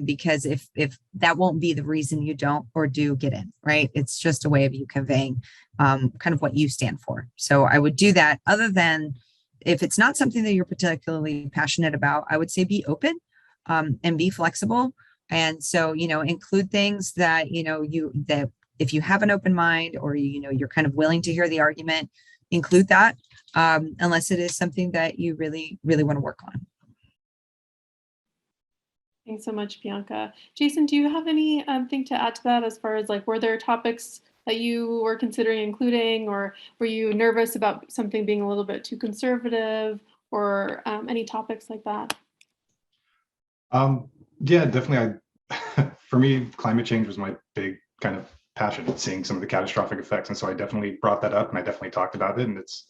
Because if that won't be the reason you don't or do get in, right? It's just a way of you conveying kind of what you stand for. So I would do that. Other than if it's not something that you're particularly passionate about, I would say be open and be flexible. And so, include things that, that if you have an open mind or, you're kind of willing to hear the argument, include that, unless it is something that you really, really want to work on. Thanks so much, Bianca. Jason, do you have anything to add to that as far as were there topics that you were considering including, or were you nervous about something being a little bit too conservative, or any topics like that? Yeah, definitely. For me, climate change was my big kind of passion, seeing some of the catastrophic effects. And so I definitely brought that up and I definitely talked about it. And it's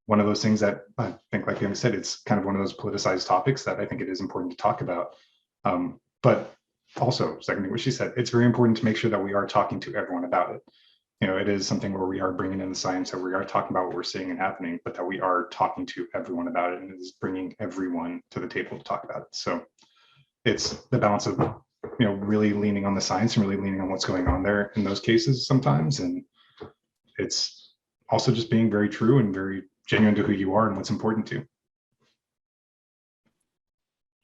one of those things that I think, like Bianca said, it's kind of one of those politicized topics that I think it is important to talk about. But also, secondly, what she said, it's very important to make sure that we are talking to everyone about it. It is something where we are bringing in the science, that we are talking about what we're seeing and happening, but that we are talking to everyone about it, and it is bringing everyone to the table to talk about it. So it's the balance of, really leaning on the science and really leaning on what's going on there in those cases sometimes. And it's also just being very true and very genuine to who you are and what's important to you.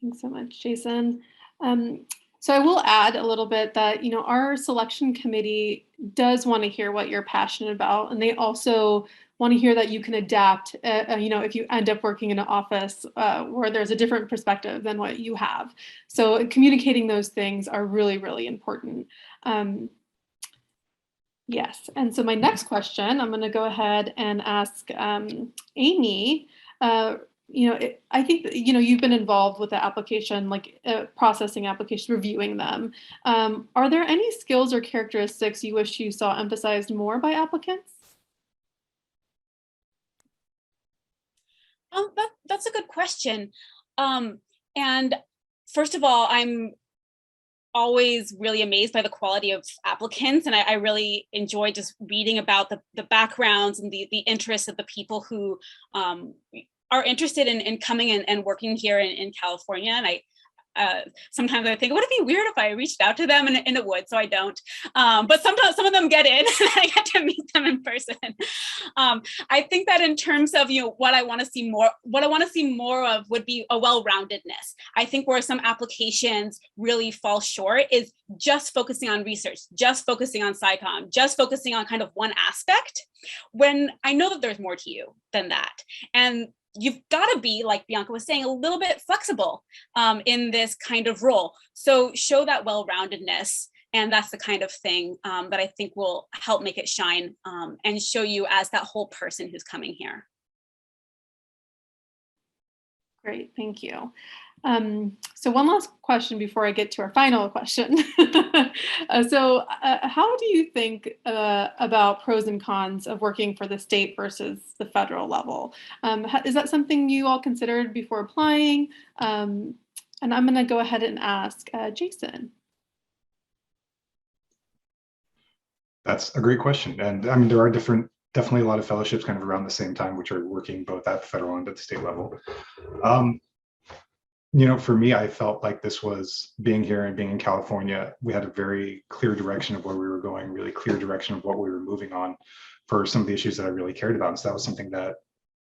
Thanks so much, Jason. So I will add a little bit that, our selection committee does want to hear what you're passionate about. And they also want to hear that you can adapt, if you end up working in an office where there's a different perspective than what you have. So communicating those things are really, really important. Yes. And so my next question, I'm going to go ahead and ask Amy. I think that, you've been involved with the application, processing applications, reviewing them. Are there any skills or characteristics you wish you saw emphasized more by applicants? That's a good question. And first of all, I'm always really amazed by the quality of applicants. And I really enjoy just reading about the backgrounds and the interests of the people who are interested in coming and working here in California. And sometimes I think, would it be weird if I reached out to them? And it would, so I don't. But sometimes some of them get in and I get to meet them in person. I think that in terms of, what I want to see more of would be a well-roundedness. I think where some applications really fall short is just focusing on research, just focusing on SciComm, just focusing on kind of one aspect, when I know that there's more to you than that. And you've got to be, like Bianca was saying, a little bit flexible in this kind of role. So show that well-roundedness. And that's the kind of thing that I think will help make it shine and show you as that whole person who's coming here. Great, thank you. So one last question before I get to our final question. How do you think about pros and cons of working for the state versus the federal level? Is that something you all considered before applying? And I'm going to go ahead and ask Jason. That's a great question. And I mean, there are definitely a lot of fellowships kind of around the same time, which are working both at the federal and at the state level. For me, I felt like this was being here and being in California, we had a very clear direction of where we were going, really clear direction of what we were moving on for some of the issues that I really cared about. And so that was something that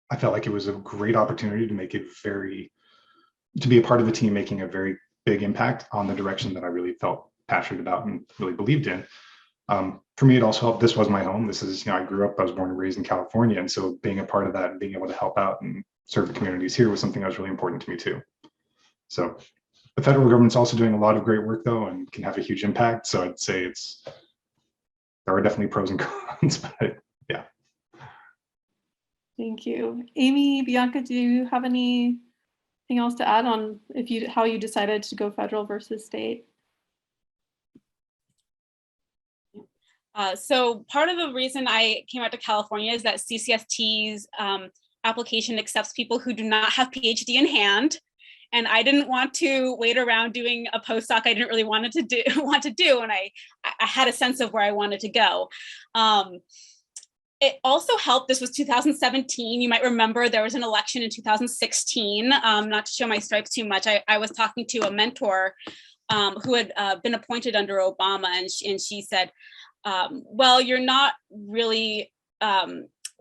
I felt like it was a great opportunity to make it to be a part of the team, making a very big impact on the direction that I really felt passionate about and really believed in. For me, it also helped. This was my home. This is, I grew up, I was born and raised in California. And so being a part of that and being able to help out and serve the communities here was something that was really important to me too. So the federal government's also doing a lot of great work though, and can have a huge impact. So I'd say there are definitely pros and cons, but yeah. Thank you. Amy, Bianca, do you have anything else to add on how you decided to go federal versus state? So part of the reason I came out to California is that CCST's application accepts people who do not have PhD in hand. And I didn't want to wait around doing a postdoc I didn't really want to do. And I had a sense of where I wanted to go. It also helped, this was 2017. You might remember there was an election in 2016. Not to show my stripes too much, I was talking to a mentor who had been appointed under Obama, and she said, well, you're not really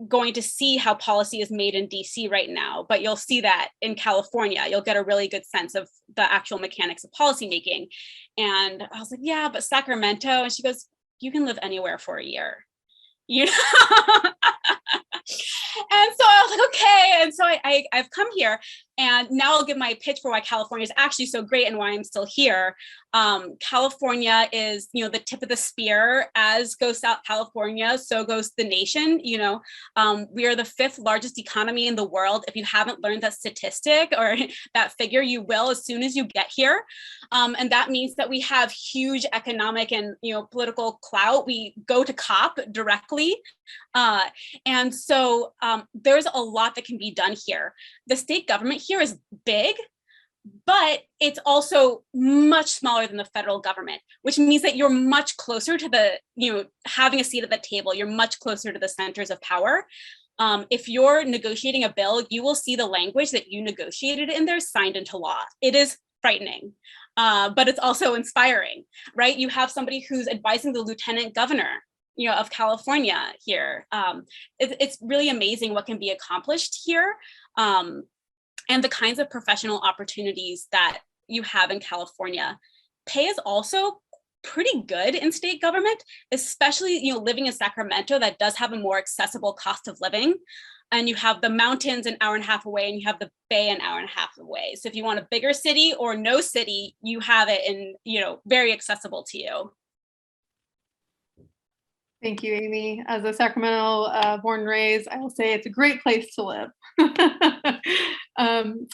going to see how policy is made in DC right now, but you'll see that in California. You'll get a really good sense of the actual mechanics of policymaking. And I was like, yeah, but Sacramento. And she goes, you can live anywhere for a year. And so I was like, okay. And so I've come here, and now I'll give my pitch for why California is actually so great and why I'm still here. California is, the tip of the spear. As goes South California, so goes the nation. We are the 5th largest economy in the world. If you haven't learned that statistic or that figure, you will as soon as you get here. And that means that we have huge economic and political clout. We go to COP directly. And so there's a lot that can be done here. The state government here is big, but it's also much smaller than the federal government, which means that you're much closer to the, having a seat at the table. You're much closer to the centers of power. If you're negotiating a bill, you will see the language that you negotiated in there signed into law. It is frightening, but it's also inspiring, right? You have somebody who's advising the lieutenant governor of California here. It's really amazing what can be accomplished here. And the kinds of professional opportunities that you have in California. Pay is also pretty good in state government, especially living in Sacramento, that does have a more accessible cost of living. And you have the mountains an hour and a half away, and you have the bay an hour and a half away. So if you want a bigger city or no city, you have it in, very accessible to you. Thank you, Amy. As a Sacramento born and raised, I will say it's a great place to live.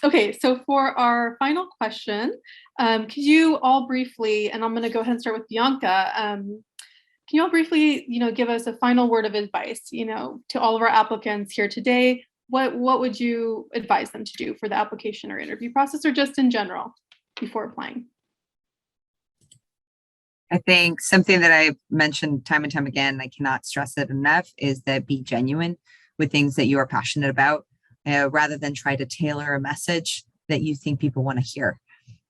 Okay, so for our final question, could you all briefly, and I'm going to go ahead and start with Bianca, can you all briefly, give us a final word of advice, to all of our applicants here today? What would you advise them to do for the application or interview process, or just in general before applying? I think something that I've mentioned time and time again, I cannot stress it enough, is that be genuine with things that you are passionate about, rather than try to tailor a message that you think people want to hear.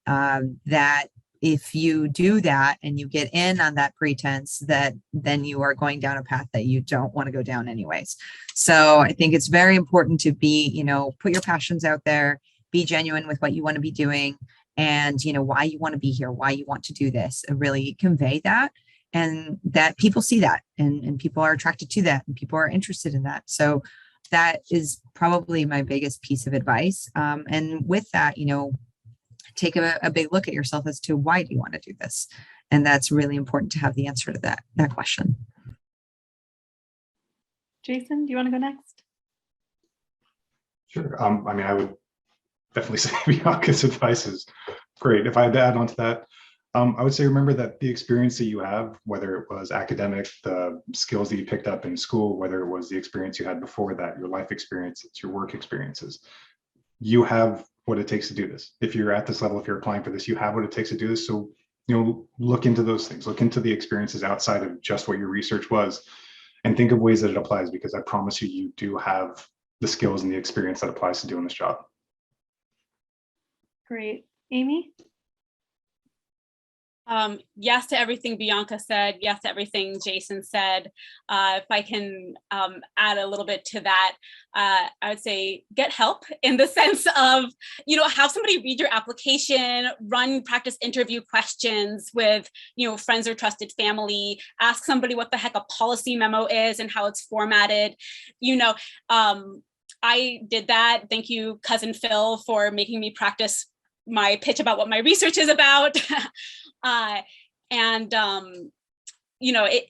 that if you do that and you get in on that pretense, that then you are going down a path that you don't want to go down anyways. So I think it's very important to be, put your passions out there, be genuine with what you want to be doing, and why you want to be here, why you want to do this, and really convey that, and that people see that, and people are attracted to that, and people are interested in that. So that is probably my biggest piece of advice. And with that, take a big look at yourself as to why do you want to do this? And that's really important to have the answer to that question. Jason, do you want to go next? Sure. I would definitely say Bianca's advice is great. If I had to add on to that, I would say remember that the experience that you have, whether it was academic, the skills that you picked up in school, whether it was the experience you had before that, your life experiences, your work experiences, you have what it takes to do this. If you're at this level, if you're applying for this, you have what it takes to do this. So, look into those things, look into the experiences outside of just what your research was, and think of ways that it applies, because I promise you, you do have the skills and the experience that applies to doing this job. Great. Amy? Yes to everything Bianca said, yes to everything Jason said. If I can add a little bit to that, I would say get help, in the sense of, have somebody read your application, run practice interview questions with, friends or trusted family, ask somebody what the heck a policy memo is and how it's formatted. I did that. Thank you, cousin Phil, for making me practice my pitch about what my research is about.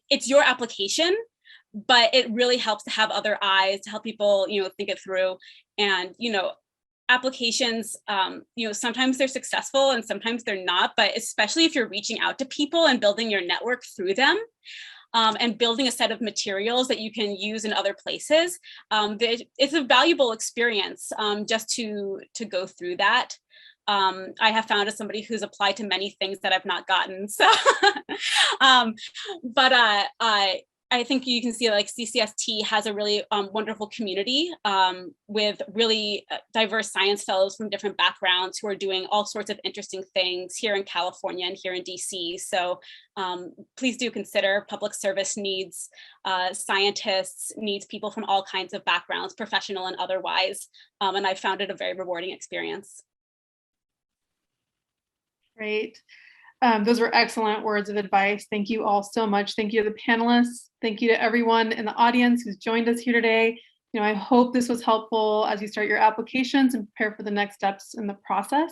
It's your application, but it really helps to have other eyes, to help people, think it through. And, applications, sometimes they're successful and sometimes they're not, but especially if you're reaching out to people and building your network through them, and building a set of materials that you can use in other places, it's a valuable experience, just to go through that. I have found as somebody who's applied to many things that I've not gotten. So, I think you can see like CCST has a really wonderful community with really diverse science fellows from different backgrounds who are doing all sorts of interesting things here in California and here in DC. So please do consider public service needs scientists, needs people from all kinds of backgrounds, professional and otherwise. And I found it a very rewarding experience. Great. Those were excellent words of advice. Thank you all so much. Thank you to the panelists. Thank you to everyone in the audience who's joined us here today. I hope this was helpful as you start your applications and prepare for the next steps in the process.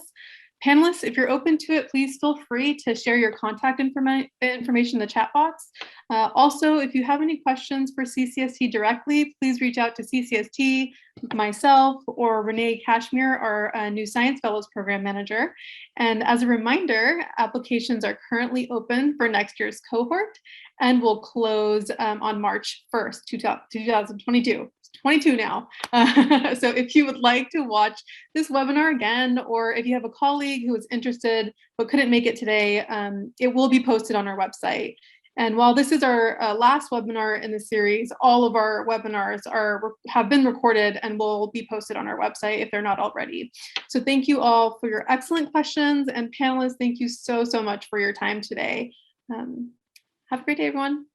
Panelists, if you're open to it, please feel free to share your contact information in the chat box. Also, if you have any questions for CCST directly, please reach out to CCST, myself, or Renee Cashmere, our new Science Fellows Program Manager. And as a reminder, applications are currently open for next year's cohort and will close on March 1st, 2022. 22 now. So if you would like to watch this webinar again, or if you have a colleague who is interested but couldn't make it today, it will be posted on our website. And while this is our last webinar in the series, all of our webinars have been recorded and will be posted on our website if they're not already. So thank you all for your excellent questions, and panelists, thank you so much for your time today. Have a great day, everyone.